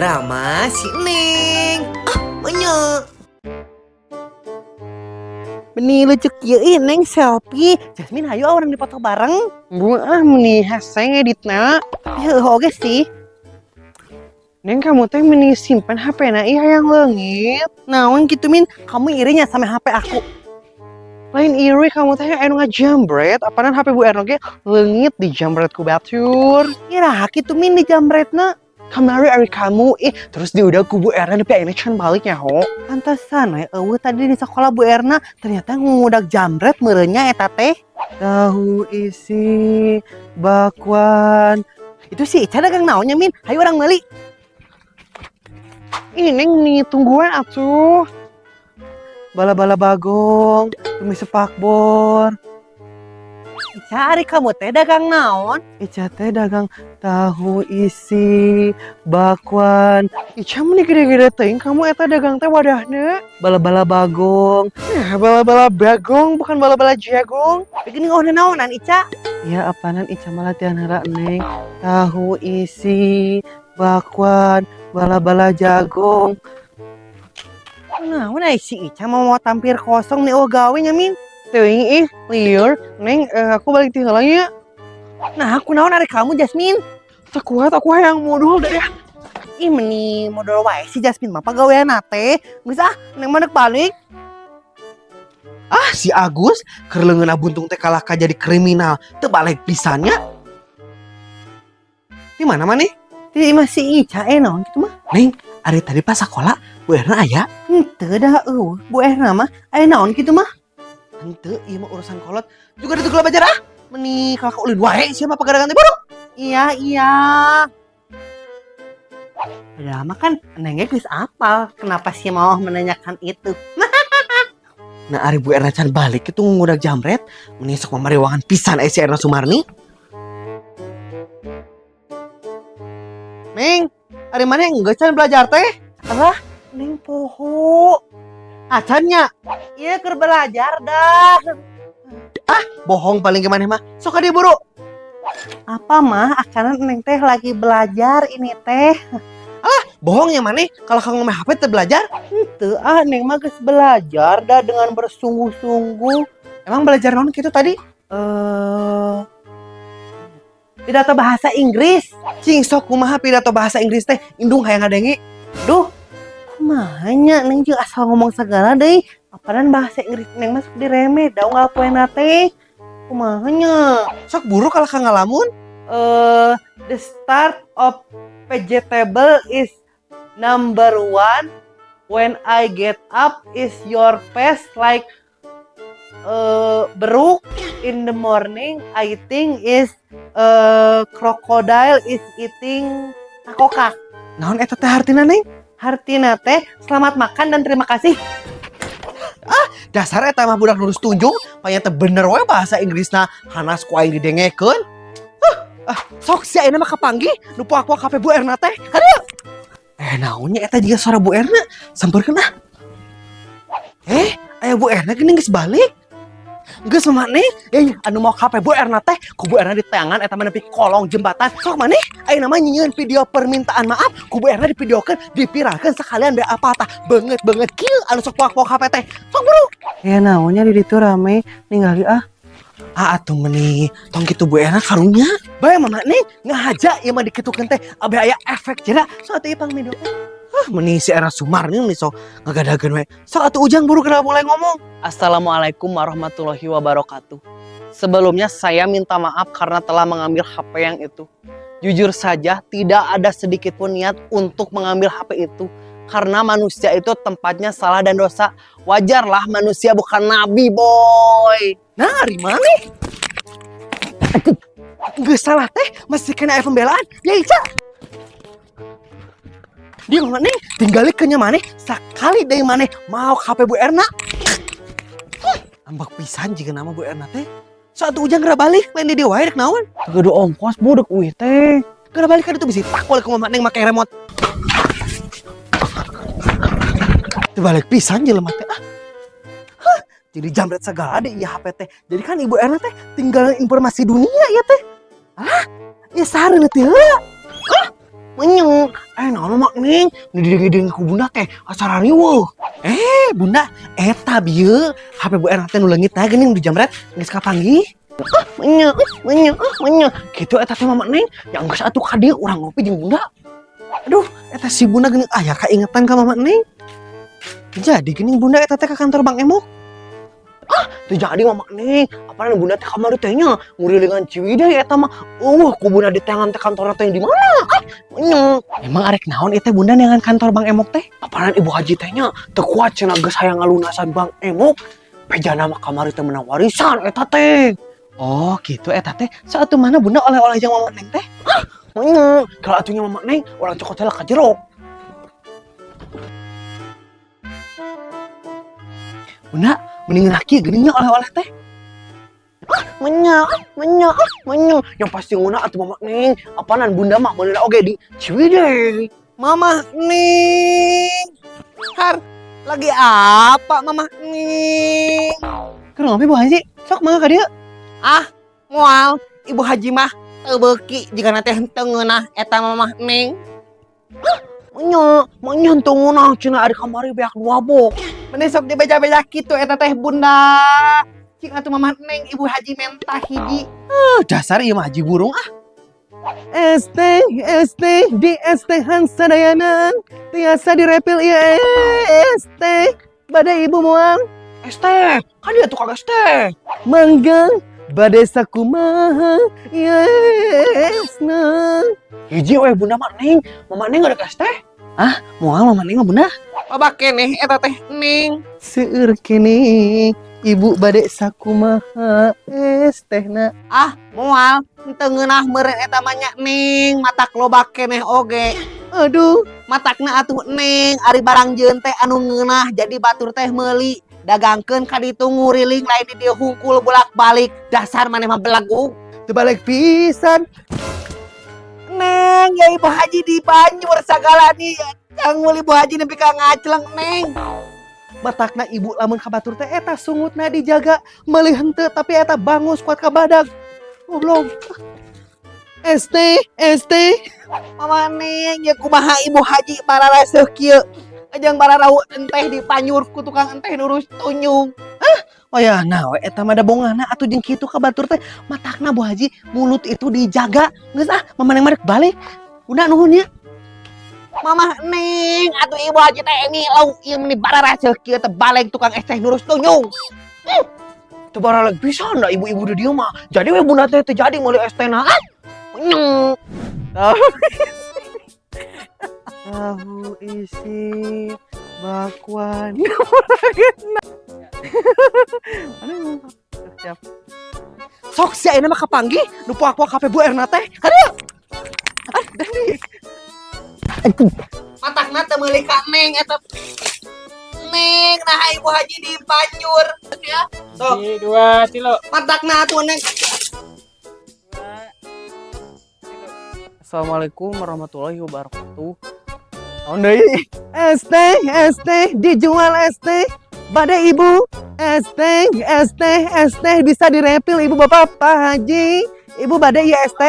drama si Neng. Banyak. Meni lucu kieu Neng selfie. Jasmine hayu orang dipoto bareng. Meni haseng editna. Heuh oge sih. Neng kamu teh meni simpen HP-na ieu hayang leungit. Naon kitu Min? Kamu irinya sama HP aku. Lain iri kamu teh anu ngajambret, apaan HP Bu Erno ge leungit di jambret ku batur. Iraha kitu Min di jambretna. Kamari ari kamu terus diudah ku Bu Erna tapi akhirnya can baliknya ho. Pantesan we eueuh tadi di sekolah Bu Erna ternyata ngudak jambret meureunya eta teh. Tahu isi bakwan. Itu sih Ica dagang naonnya Min? Hayu orang meuli. Ini nih tungguan atuh. Bala-bala bagong, tumis sepakbor. Ica ari kamu teh dagang naon? Ica teh dagang tahu isi bakwan. Ica meni gede-gede teuing kamu eta dagang teh wadahna. Bala-bala bagong. Ya bala-bala bagong bukan bala-bala jagong. Begini ngeunaheun naonan Ica? Ya apaanan Ica mah latihan heula Neng. Tahu isi bakwan bala-bala jagong. Naon si Ica mau tampil kosong nih gawe nya Min. Teuing liur, Neng aku balik ti heula nya. Nah, aku naon ari kamu Jasmine? Teu kuat aku hayang modal da ya. Meni modal wae si Jasmine mah pagaweanna teh. Geus Neng mah balik. Si Agus keur leungeunna buntung teh kalah ka jadi kriminal. Teu balik pisannya. Di mana maneh? Di masih Ica naon kitu mah? Neng, ari tadi pas sakola Bu Erna aya? Henteu dah Bu Erna mah aya naon kitu mah? Henteu, ieu mah urusan kolot. Juga di tukul bajar Meni kalau ulin wae sia mah pagadangan teh bodoh. Iya. Padahal mah kan Neng geus apal. Kenapa sih mau menanyakan itu? Nah, ari Bu Erna can balik itu ngudak jambret, meni sok mamariwangan pisan si Erna Sumarni. Neng, ari mana geus can belajar teh? Alah, Neng poho. Acannya, iya keur belajar dah. Bohong paling gimana mah. Sok ade buru. Apa mah? Akanan Neng teh lagi belajar ini teh. Bohong yang mana? Kalau kamu main HP teh belajar? Henteu Neng mah geus belajar dah dengan bersungguh-sungguh. Emang belajar naon kitu tadi? Pidato bahasa Inggris. Cing sok kumaha pidato bahasa Inggris teh? Indung hayang ngadenge. Duh. Kumahanya Neng jeung asal ngomong segala deui. Apaan bahasa Inggris Neng masuk direme da unggal poena teh. Kumahanya? Sok buru kalau ka ngalamun. The start of vegetable is number 1. When I get up is your face like beruk. In the morning I think is crocodile is eating takokak. Naon eta teh hartina Neng? Hartina teh selamat makan dan terima kasih. Dasar eta mah budak nurus tunjung, panya teh bener we bahasa Inggrisna hanas ku aing didengekeun. Sok si ayeuna mah kapanggih nu puak-puak HP Bu Erna teh. Aduh. Naonnya eta jiga suara Bu Erna? Sampeurkeun aya Bu Erna geuning geus balik. Geus mah maneh anu mau HP Bu Erna teh ku Bu Erna di teangan eta mah nepi kolong jembatan. Sok maneh ayeuna mah nyieun video permintaan maaf ku Bu Erna divideokeun dipiralkeun sekalian bea apa tah beungeut kieu anu sok poak-poak HP teh. Sok buru. Ya naonnya di ditu rame ningali atuh meni tong kitu Bu Erna karunya. Bae mah maneh ngahaja ieu mah dikitukeun teh abe aya efek jeura. Sok atuh ipang video. Meni si Erna Sumarni nih sok ngagadageun we. Sok atuh Ujang buru kenapa mulai ngomong. Assalamualaikum warahmatullahi wabarakatuh. Sebelumnya saya minta maaf karena telah mengambil HP yang itu. Jujur saja tidak ada sedikit pun niat untuk mengambil HP itu. Karena manusia itu tempatnya salah dan dosa. Wajarlah manusia bukan nabi boy. Nah dari mana? Geus salah teh masih kena pembelaan. Ya Ica. Dia mana tinggali kenya maneh sakali deui maneh mau HP Bu Erna. Ambak pisan jika nama Bu Erna teh. Suatu Ujang geura balik lain di wae rek naon? Kudu ongkos budek uih teh. Geura balik ka ditu bisi tak boleh kumaha Neng make remote. Teu balik pisan jelema teh. Jadi jambret segala deh ieu HP teh. Jadi kan Ibu Erna teh tinggal informasi dunia ya teh. Ya sareun teh heula. Menyuk. Naon mak Neng? Ngiding-ngiding ku bunda teh acara riweuh. Bunda, eta bieu HP Bu Erna teh nu leungit teh geuning di jamret geus kapanggih. Menyuk. Gitu eta teh Mama Neng, yang geus atuh ka dieu urang ngopi jeung bunda. Aduh, eta si bunda geuning aya kaingetan ka Mama Neng. Jadi geuning bunda eta teh ka kantor Bang Emok. Teu jadi Mama Neng, apalana bunda teh kamari teh nya ngurilingan Ciwidey eta mah. Ku bunda di tangan teh kantorna teh di mana? Menyuk. Emang arek naon ieu teh bunda neangan kantor Bang Emok teh? Apalana Ibu Haji teh nya teu kuat cenah geus hayang ngalunasan Bang Emok. Pejana mah kamari teh menang warisan eta teh. Oh, gitu eta teh. Saatu mana bunda oleh-oleh jeung Mama Neng teh? Menyuk. Kalau atunya Mama Neng, urang cokot heula ka jero. Bunda, mending laki geuningnya oleh-oleh teh. Menyuk. Yang pasti nguna atuh Mama Neng. Apaanan bunda mah meulina oge di Ciwidey. Mama Neng. Har, lagi apa Mama Neng? Keur ngopi Bu Haji. Sok mangga ka dieu. Moal, Ibu Haji mah teu beuki jigana teh teu ngeunah eta Mama Neng. Menyuk teu ngeunah cenah ari kamari beak nu mabok. Mending sok dibeja-beja kitu eta teh bunda. Cing atuh Mama Neng Ibu Haji mentah hiji. Dasar ieu mah haji burung ah. ST di ST Hansadayanan tiasa direpil ieu ST bade ibu moal ST kan dia tukang ST mangga bade sakumaha yesna hiji we bunda Mak Neng Mama Neng ada ST moal Mama Neng bunda Loba keneh eta teh Neng. seueur keneh ibu bade sakumaha ST-na Moal teu ngeunah meureun eta mah nya Neng, matak loba keneh oge. aduh Matakna atuh Neng, ari barang jeun teh anu ngeunah jadi batur teh meuli. Dagangkeun ka ditu nguriling lain di dieu hungkul bolak-balik. Dasar maneh mah belagu. terbalik pisan Neng, ya Ibu Haji di Banjur sagala nih. Yang meuli Ibu Haji nepi ka ngacleng Neng. matakna ibu lamun kabatur teh eta sungutna dijaga meuli henteu tapi eta bangus kuat ka badag goblok ST Mama Neng, ya kumaha Ibu Haji bararaseuh kieu. Ajang bararahu enteh di Banjur ku tukang enteh nurus tunyung. oh ya nah we eta mah da bongana atuh jeung kitu kabatur teh matakna Bu Haji mulut itu dijaga geus Mama Neng marek balik udah nuhun ya Mama Neng, atuh Ibu Haji teh ngilau ieu meni bararaseuh kieu teh balik tukang es teh nurus tunyung. teu baraleg pisan da ibu-ibu di dieu mah jadi we bunda teh teu jadi meuli estena tahu isi bakwan sok sia ini mah kapanggih nu puak-puak HP Bu Erna teh aduh Matakna teu meuli ka Neng eta. Neng, nah Ibu Haji di Banjur ya. Sok. 2 kilo. Matakna atuh Neng. Assalamualaikum warahmatullahi wabarakatuh. naon deui ST dijual ST bade ibu ST bisa direpil ibu bapak Pak Haji ibu bade ieu ST